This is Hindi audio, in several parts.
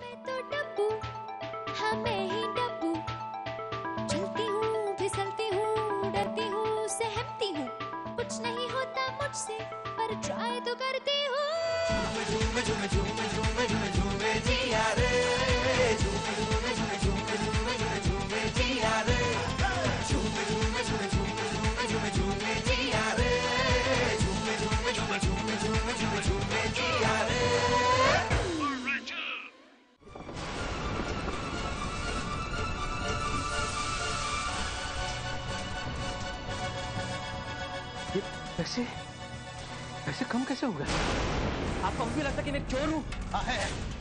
मैं तो डब्बू, हाँ मैं ही डब्बू, चलती हूँ फिसलती हूँ डरती हूँ सहमती हूँ, कुछ नहीं होता मुझसे पर ट्राई तो करती हूँ। झूमे झूमे झूमे झूमे झूमे झूमे जिया रे, झूमे झूमे झूमे झूमे झूमे झूमे झूमे जिया रे, झूमे झूमे झूमे झूमे झूमे झूमे झूमे जिया रे, झूमे झूमे झूमे झूमे झूमे झूमे झूमे जिया रे। ये पैसे पैसे कम कैसे हो गए? आपको भी लगता कि मैं चोर हूँ? हाँ है,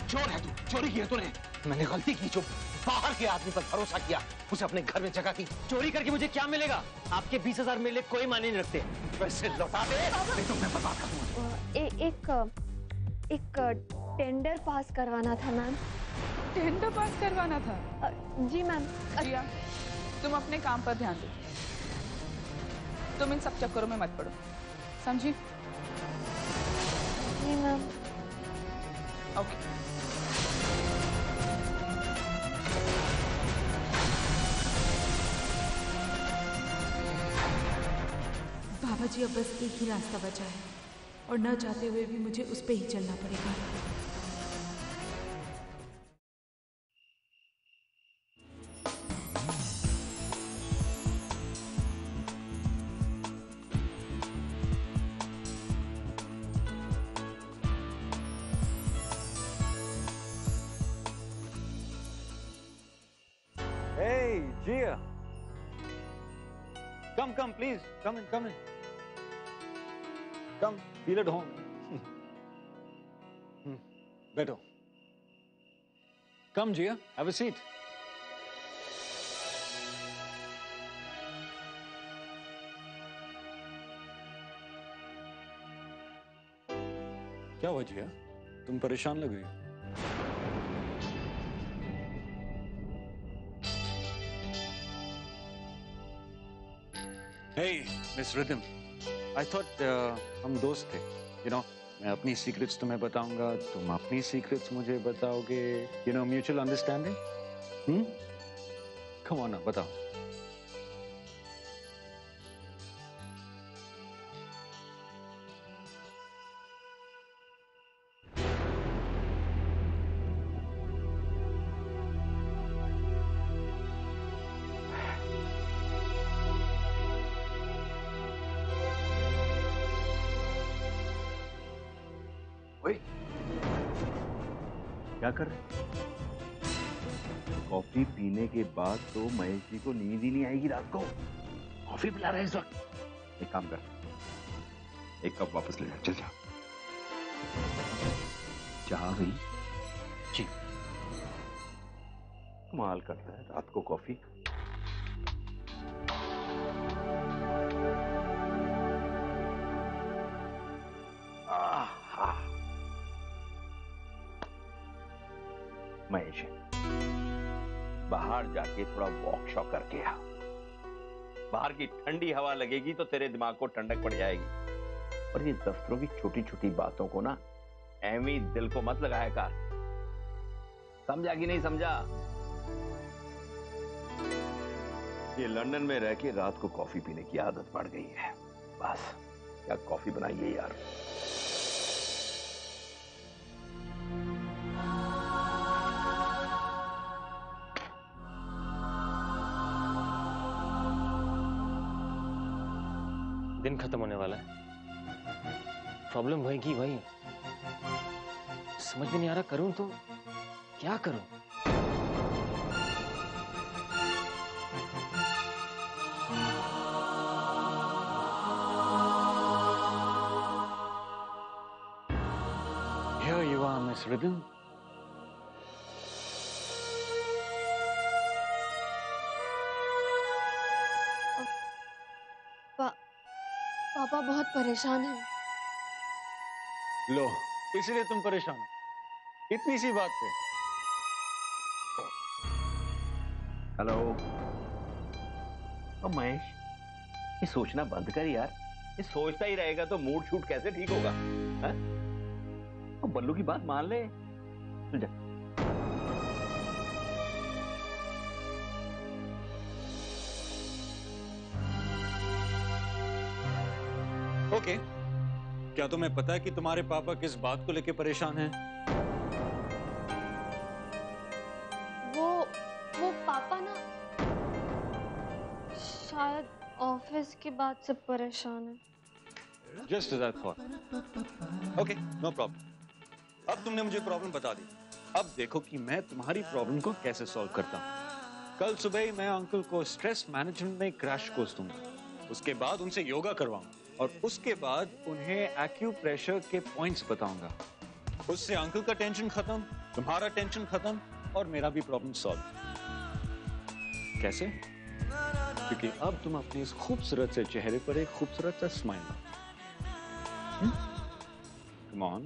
चोर है तू, चोरी की है तूने। मैंने गलती की जो बाहर के आदमी पर भरोसा किया, उसे अपने घर में जगह दी। चोरी करके मुझे क्या मिलेगा? आपके 20,000 मेरे लिए कोई मायने नहीं रखते। पैसे लौटा दे, नहीं तो मैं बर्बाद कर दूंगा। एक टेंडर पास करवाना था मैम। टेंडर पास करवाना था? जी मैम। जिया, तुम अपने काम पर ध्यान दो, तुम इन सब चक्करों में मत पड़ो, समझी? जी मैम। ओके। बाबा जी, अब बस एक ही रास्ता बचा है और न चाहते हुए भी मुझे उस पे ही चलना पड़ेगा। Hey, Gia. Come, please. Come in. Come, feel at home. बैठो. Come, Gia. Have a seat. क्या हुआ जिया? तुम परेशान लग रही हो। Hey, Miss Rhythm. I thought हम दोस्त थे. You know, मैं अपनी सीक्रेट्स तुम्हें बताऊंगा, तुम अपनी सीक्रेट्स मुझे बताओगे. You know, mutual understanding. Come on, now, बताओ. क्या कर रहे? कॉफी पीने के बाद तो महेश जी को नींद ही नहीं आएगी रात को। कॉफी पिला रहे हैं इस वक्त। एक काम कर, एक कप वापस ले जा, चल जा। चाह गई जी। कमाल करता है, रात को कॉफी। महेश, बाहर जाके थोड़ा वॉक शॉक करके आ। बाहर की ठंडी हवा लगेगी तो तेरे दिमाग को ठंडक पड़ जाएगी। और ये दफ्तरों की छोटी छोटी बातों को ना ऐवी दिल को मत लगाया कर। समझा कि नहीं समझा? ये लंदन में रह के रात को कॉफी पीने की आदत पड़ गई है। बस क्या कॉफी बनाइए यार। दिन खत्म होने वाला है. प्रॉब्लम वही की वही. समझ में नहीं आ रहा करूं तो क्या करूं. Here you are, Miss Rhythm. पापा बहुत परेशान हैं। लो, इसलिए तुम परेशान हो इतनी सी बात पे. हेलो। अब महेश, ये सोचना बंद कर यार। ये सोचता ही रहेगा तो मूड शूट कैसे ठीक होगा? तो बल्लू की बात मान ले। चल जा। ओके, क्या तुम्हें पता है कि तुम्हारे पापा किस बात को लेके परेशान हैं? वो पापा ना शायद ऑफिस की बात से परेशान है। Just as I thought. Okay, no problem. अब तुमने मुझे प्रॉब्लम बता दी। अब देखो कि मैं तुम्हारी प्रॉब्लम को कैसे सॉल्व करता हूँ। कल सुबह ही मैं अंकल को स्ट्रेस मैनेजमेंट में क्रैश कोर्स दूंगा। उसके बाद उनसे योगा करवाऊंगा और उसके बाद उन्हें एक्यूप्रेशर के पॉइंट्स बताऊंगा। उससे अंकल का टेंशन खत्म, तुम्हारा टेंशन खत्म और मेरा भी प्रॉब्लम सॉल्व। कैसे? क्योंकि अब तुम अपने इस खूबसूरत से चेहरे पर एक खूबसूरत सा smile low. Come on.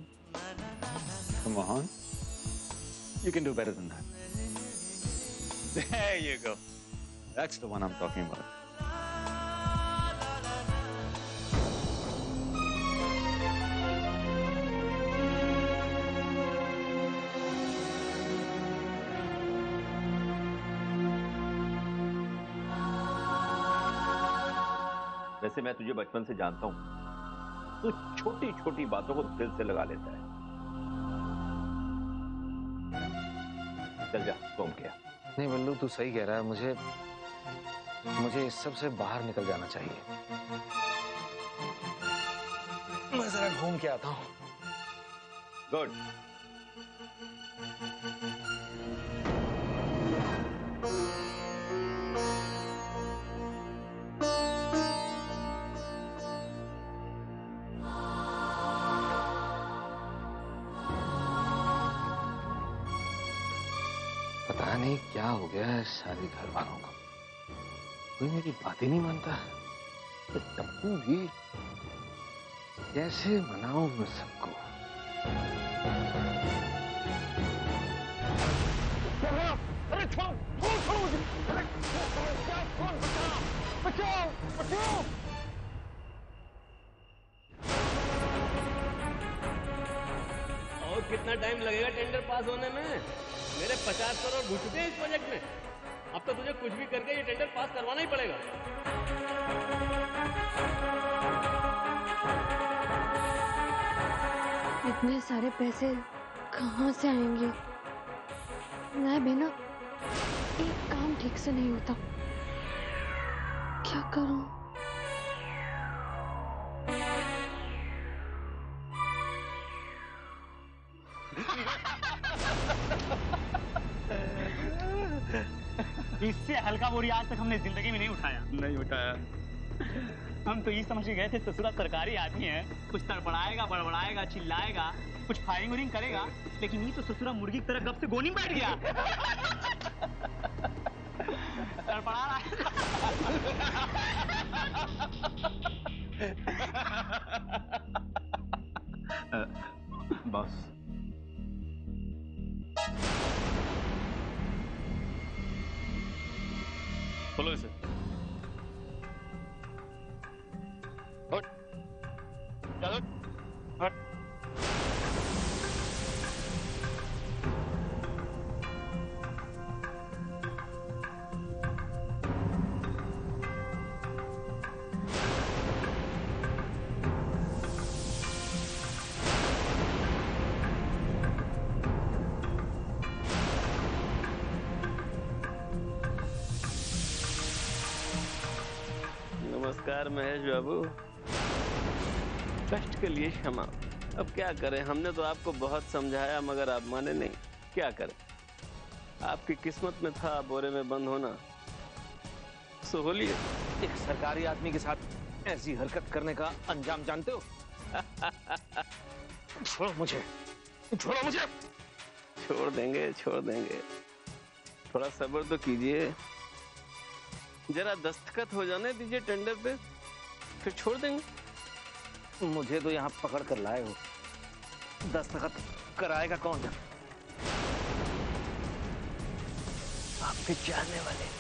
Come on. You can do better than that. There you go. That's the one I'm talking about. वैसे मैं तुझे बचपन से जानता हूं, तू छोटी छोटी बातों को दिल से लगा लेता है। चल जा, सोम क्या। नहीं बल्लू, तू सही कह रहा है। मुझे इस सब से बाहर निकल जाना चाहिए। मैं जरा घूम के आता हूँ। गुड। पता नहीं क्या हो गया है सारे घर वालों को, कोई मेरी बात ही नहीं मानता। तो टप्पू भी, कैसे मनाऊं मैं सबको? अरे छोड़ो मुझे! बचाओ बचाओ! और कितना टाइम लगेगा टेंडर पास होने में? मेरे 50 करोड़ घुस चुके हैं इस प्रोजेक्ट में। अब तो तुझे कुछ भी करके ये टेंडर पास करवाना ही पड़ेगा। इतने सारे पैसे कहाँ से आएंगे? मैं भी ना, एक काम ठीक से नहीं होता। क्या करूं? इससे हल्का बोरी आज तक हमने जिंदगी में नहीं उठाया। नहीं उठाया। हम तो ये समझ के गए थे ससुरा सरकारी आदमी है, कुछ तड़पड़ाएगा, बड़बड़ाएगा, चिल्लाएगा, कुछ फायरिंग उरिंग करेगा, लेकिन ये तो ससुरा मुर्गी की तरह गप से गोनी में बैठ गया। तड़पड़ा रहा है। बस बोलो इसे। हट, चलो, हट। नमस्कार महेश बाबू। कष्ट के लिए क्षमा। अब क्या करें, हमने तो आपको बहुत समझाया मगर आप माने नहीं। क्या करें, आपकी किस्मत में था बोरे में बंद होना। सहूलियत। एक सरकारी आदमी के साथ ऐसी हरकत करने का अंजाम जानते हो? छोड़ो मुझे, छोड़ो मुझे। छोड़ देंगे, छोड़ देंगे। थोड़ा सब्र तो कीजिए, जरा दस्तखत हो जाने दीजिए टेंडर पे, फिर छोड़ देंगे। मुझे तो यहाँ पकड़ कर लाए हो, दस्तखत कराएगा कौन? आपके जानने वाले।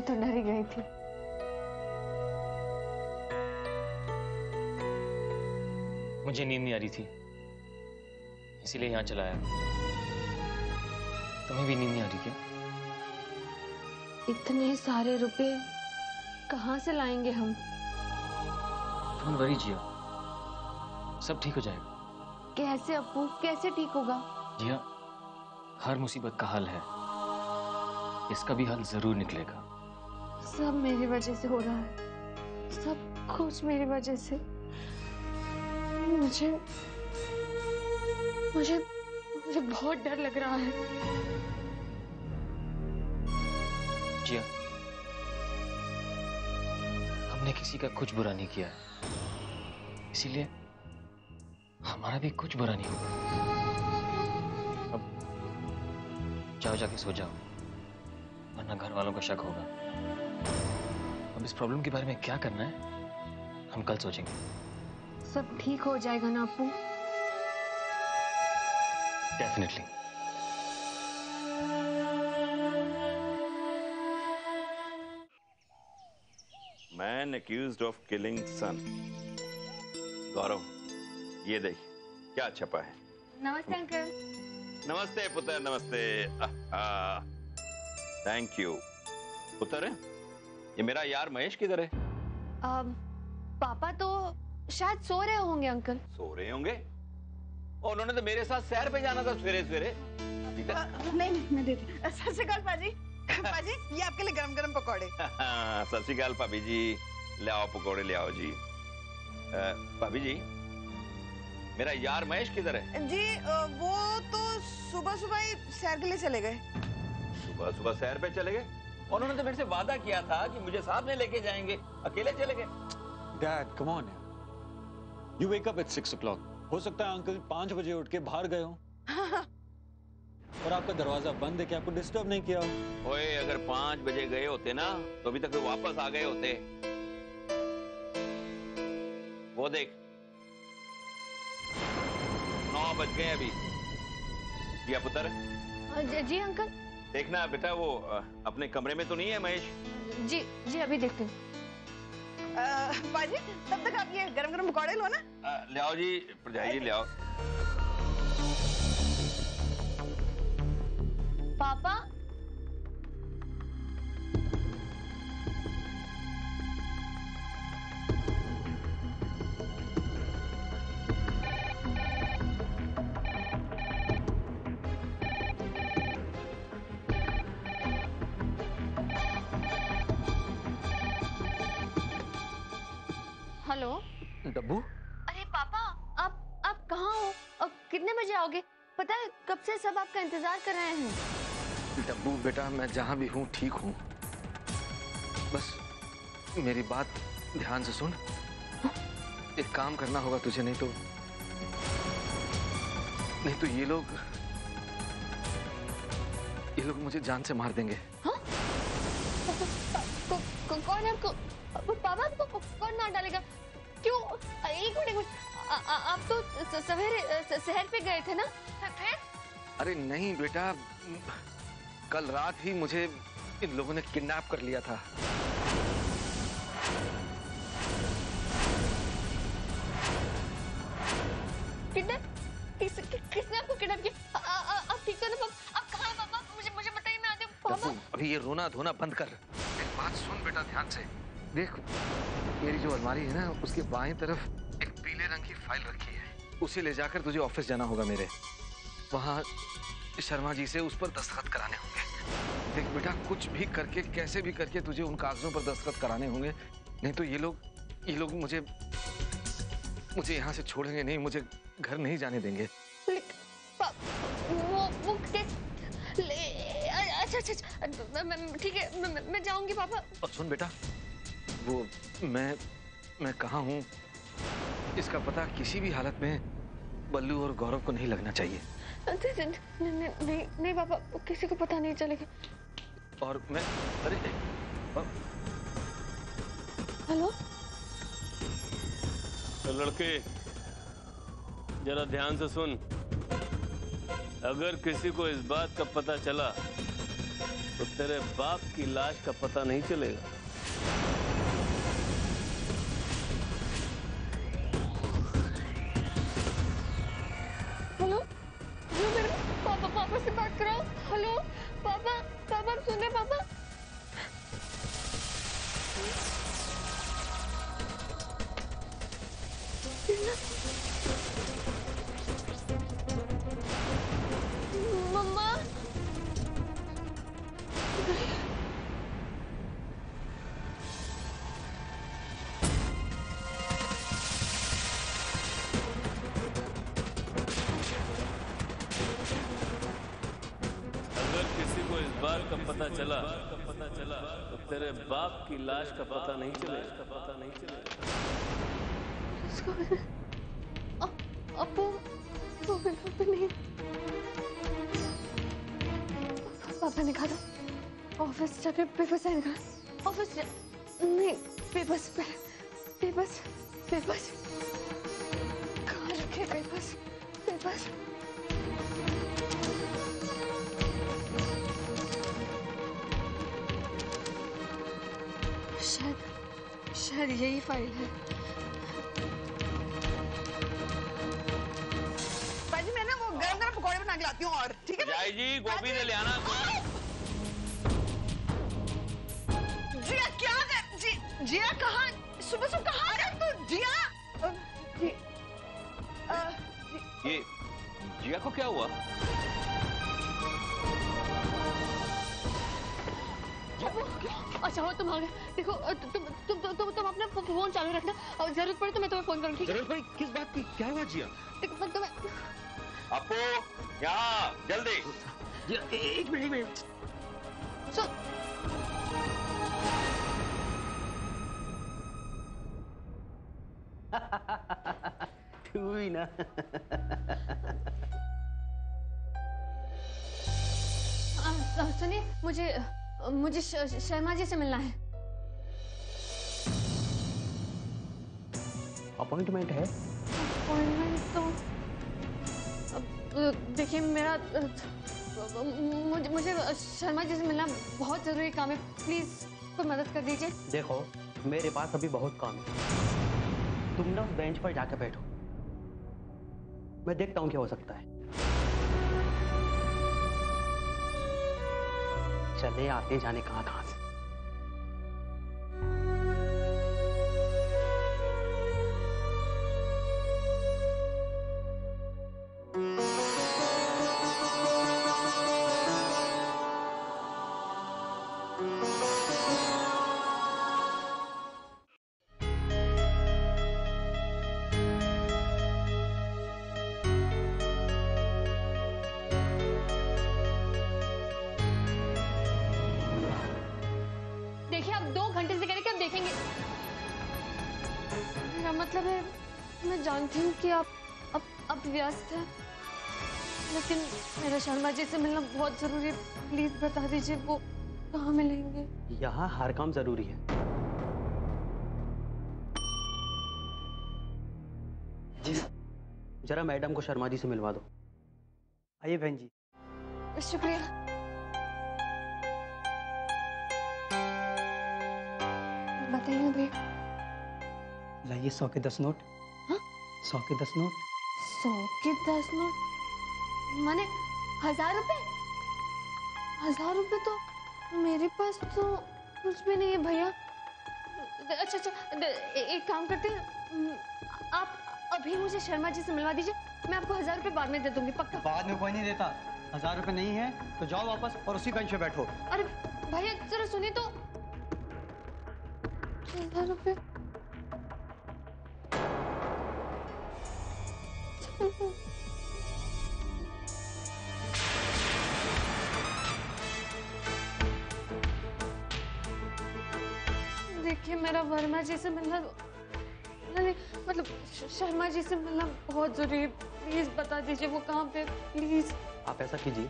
तो डर ही गई थी। मुझे नींद नहीं आ रही थी, इसीलिए यहाँ चला आया। तुम्हें भी नींद नहीं आ रही क्या? इतने सारे रुपए कहाँ से लाएंगे हम? डोंट वरी जिया, सब ठीक हो जाएगा। कैसे अप्पू, कैसे ठीक होगा? जिया, हर मुसीबत का हल है, इसका भी हल जरूर निकलेगा। सब मेरी वजह से हो रहा है, सब कुछ मेरी वजह से। मुझे मुझे मुझे बहुत डर लग रहा है। जिया, हमने किसी का कुछ बुरा नहीं किया है, इसीलिए हमारा भी कुछ बुरा नहीं होगा। अब जाओ, जाके सो जाओ, वरना घर वालों को शक होगा। अब इस प्रॉब्लम के बारे में क्या करना है हम कल सोचेंगे। सब ठीक हो जाएगा ना Appu? Definitely. Man accused of killing son. Gaurav, ये देख क्या छपा है। नमस्ते अंकल। नमस्ते पुत्र, नमस्ते। थैंक यू पुत्र। ये मेरा यार महेश किधर है? पापा तो शायद सो रहे होंगे अंकल। सो रहे होंगे? उन्होंने तो मेरे साथ सैर पे जाना था सवेरे सवेरे। नहीं, मैं देती। सत श्री अकाल पाजी। पाजी, ये आपके लिए गरम गरम पकौड़े। सत श्री अकाल भाभी जी, ले आओ पकौड़े ले आओ जी। भाभी जी, मेरा यार महेश किधर है? जी वो तो सुबह सुबह ही सैर के लिए चले गए। सुबह सुबह सैर पे चले गए? उन्होंने तो मेरे से वादा किया था कि मुझे साथ में लेके जाएंगे, अकेले चले गए। Dad come on, you wake up at 6 o'clock। हो सकता है अंकल 5 बजे उठ के बाहर गए हो और आपका दरवाजा बंद है कि आपको डिस्टर्ब नहीं किया हो। ओए, अगर 5 बजे गए होते ना तो अभी तक वो वापस आ गए होते। वो देख 9 बज गए अभी। या पुत्र? जी अंकल। देखना बेटा, वो अपने कमरे में तो नहीं है महेश? जी जी, अभी देखते हैं। पाजी, तब तक आप ये गरम गरम पकौड़े लो ना। ले आओ जी, प्रजा जी ले आओ। पापा, हेलो डब्बू, अरे पापा, आप कहाँ हो? अब कितने बजे आओगे? पता है कब से सब आपका इंतजार कर रहे हैं। डब्बू बेटा, मैं जहां भी हूं ठीक हूं, बस मेरी बात ध्यान से सुन। एक काम करना होगा तुझे, नहीं तो ये लोग मुझे जान से मार देंगे। हाँ? कौन आपको? पापा आपको कौन मार डालेगा? क्यों? एक मिनट, आप तो सवेरे शहर पे गए थे ना? फिर? अरे नहीं बेटा, कल रात ही मुझे इन लोगों ने किडनैप कर लिया था। किसने आपको किडनैप किया? आप ठीक तो ना पापा? आप कहाँ हैं पापा? मुझे बताइए, मैं आती हूँ। पापा, अभी ये रोना धोना बंद कर। एक बात सुन बेटा ध्यान से। देख, मेरी जो अलमारी है ना, उसके बाएं तरफ एक पीले रंग की फाइल रखी है। उसे ले जाकर तुझे ऑफिस जाना होगा मेरे। वहाँ शर्मा जी से उस पर दस्तखत कराने होंगे। देख बेटा, कुछ भी करके, कैसे भी करके तुझे उन कागजों पर दस्तखत कराने होंगे, नहीं तो ये लोग मुझे यहाँ से छोड़ेंगे नहीं, मुझे घर नहीं जाने देंगे। वो अच्छा, ठीक है, मैं जाऊंगी पापा। और सुन बेटा, वो मैं कहाँ हूँ इसका पता किसी भी हालत में बल्लू और गौरव को नहीं लगना चाहिए। नहीं पापा, किसी को पता नहीं चलेगा। और मैं हेलो तो लड़के, जरा ध्यान से सुन। अगर किसी को इस बात का पता चला तो तेरे बाप की लाश का पता नहीं चलेगा। हेलो हेलो, मेरे पापा से बात कराओ। हेलो पापा, आप सुन रहे पापा? मम्मा, अगर किसी को इस बात का पता चला तो तेरे बाप की लाश का पता नहीं चलेगा। अपू नहीं, पापा ने कहा था ऑफिस जाके पेपर साइन कर। ऑफिस नहीं, पेपर्स कहाँ रखे पेपर्स? शायद यही फाइल है। भाजी मैं ना वो गरम पकौड़े बना के लाती हूँ और ठीक है जय जी गोभी दे ले आना। जिया क्या जिया कहाँ सुबह कहाँ आ रहा तू? जिया ये जिया को क्या हुआ? अच्छा हो तुम आ गए। देखो तुम अपना फोन चालू रखना और जरूरत पड़े तो मैं तुम्हें फोन करूंगी। जरूरत पड़ी किस बात की? क्या हुआ जिया? देखो तुम्हें आपको यहाँ जल्दी। जिया एक मिनट। तू ही ना। सुनिए, मुझे शर्मा जी से मिलना है। अपॉइंटमेंट है? अपॉइंटमेंट तो देखिए मेरा मुझे शर्मा जी से मिलना बहुत जरूरी काम है। प्लीज कोई मदद कर दीजिए। देखो मेरे पास अभी बहुत काम है, तुम ना उस बेंच पर जाकर बैठो, मैं देखता हूँ क्या हो सकता है। चले आते जाने कहाँ से। मतलब है मैं जानती हूँ कि आप अब व्यस्त हैं, लेकिन मेरा शर्मा जी से मिलना बहुत जरूरी है। प्लीज बता दीजिए वो कहाँ मिलेंगे? यहाँ हर काम जरूरी है। जी जरा मैडम को शर्मा जी से मिलवा दो। आइए बहन जी। शुक्रिया। बताइए भैया। लाइए 100 के 10 नोट। हाँ? 100 के 10 नोट। 100 के 10 नोट माने 1000 रुपए? 1000 रुपए तो मेरे पास तो कुछ भी नहीं है भैया। अच्छा एक काम करते हैं, आप अभी मुझे शर्मा जी से मिलवा दीजिए, मैं आपको 1000 रुपए बाद में दे दूंगी पक्का। बाद में कोई नहीं देता। 1000 रुपए नहीं है तो जाओ वापस और उसी बेंच पे बैठो। अरे भैया जरा सुनिए तो। 1000 रुपए देखिए मेरा वर्मा जी से मिलना मतलब शर्मा जी से मिलना बहुत जरूरी है। प्लीज बता दीजिए वो कहाँ पे, प्लीज। आप ऐसा कीजिए,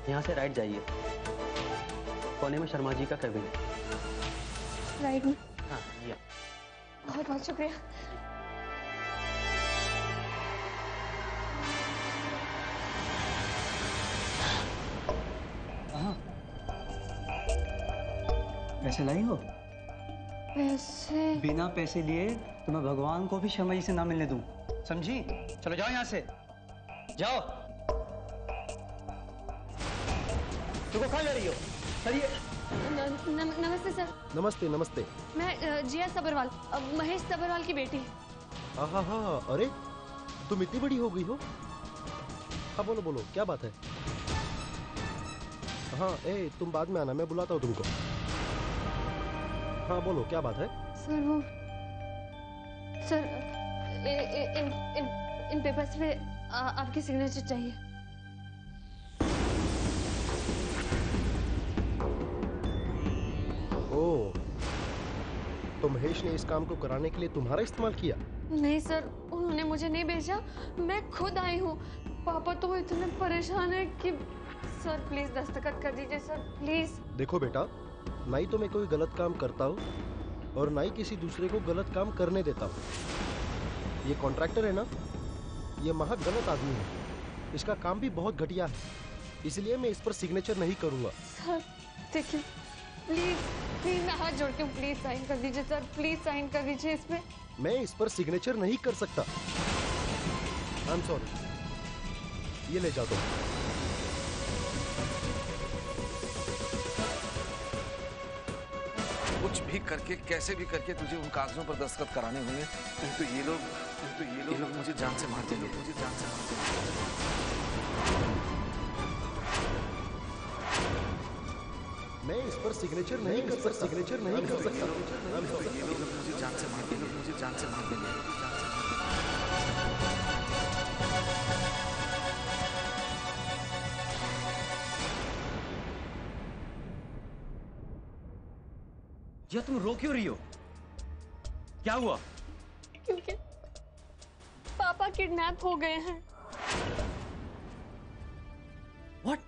यहाँ से राइट जाइए, कोने में शर्मा जी का कैबिन है। राइट में? हाँ जी। बहुत बहुत शुक्रिया। पैसे लाई हो? पैसे? बिना पैसे लिए तो मैं भगवान को भी शर्मा जी से ना मिलने दूं, समझी? चलो जाओ यहाँ से, जाओ। तू को कहाँ जा रही हो? चलिए। नमस्ते सर। नमस्ते नमस्ते। मैं जिया सबरवाल, महेश सबरवाल की बेटी। हाँ हाँ, अरे तुम इतनी बड़ी हो गई हो? हाँ बोलो बोलो, क्या बात है? हाँ तुम बाद में आना, मैं बुलाता हूँ तुमको। हाँ बोलो, क्या बात है? सर वो सर इन पेपर्स पे आपकी सिग्नेचर चाहिए। ओह, तो महेश ने इस काम को कराने के लिए तुम्हारा इस्तेमाल किया? नहीं सर, उन्होंने मुझे नहीं भेजा, मैं खुद आई हूँ। पापा तो इतने परेशान है कि सर प्लीज दस्तखत कर दीजिए सर, प्लीज। देखो बेटा, ना ही तो मैं कोई गलत काम करता हूँ और ना ही किसी दूसरे को गलत काम करने देता हूँ। ये कॉन्ट्रैक्टर है ना, ये महा गलत आदमी है, इसका काम भी बहुत घटिया है, इसलिए मैं इस पर सिग्नेचर नहीं करूँगा। सर देखिए, प्लीज प्लीज मैं हाथ जोड़ती हूँ, प्लीज साइन कर दीजिए सर, प्लीज साइन कर दीजिए इस पे। मैं इस पर सिग्नेचर नहीं कर सकता। आई एम सॉरी, ये ले जाओ तुम। कुछ भी करके, कैसे भी करके तुझे उन कागजों पर दस्तखत कराने होंगे। तो ये लोग मुझे जान से मार देंगे, मुझे जान से मार देंगे। मैं इस पर सिग्नेचर नहीं कर सकता। ये लोग मुझे जान से मार देंगे, मुझे जान से मार देंगे। जिया तुम रो क्यों रही हो? क्या हुआ? क्योंकि पापा किडनैप हो गए हैं। What?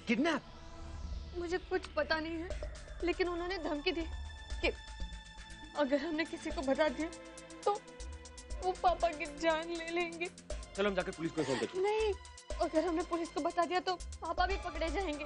किडनैप? मुझे कुछ पता नहीं है, लेकिन उन्होंने धमकी दी कि अगर हमने किसी को बता दिया तो वो पापा की जान ले लेंगे। चलो हम जाकर पुलिस को फोन करते हैं। नहीं, अगर हमने पुलिस को बता दिया तो पापा भी पकड़े जाएंगे।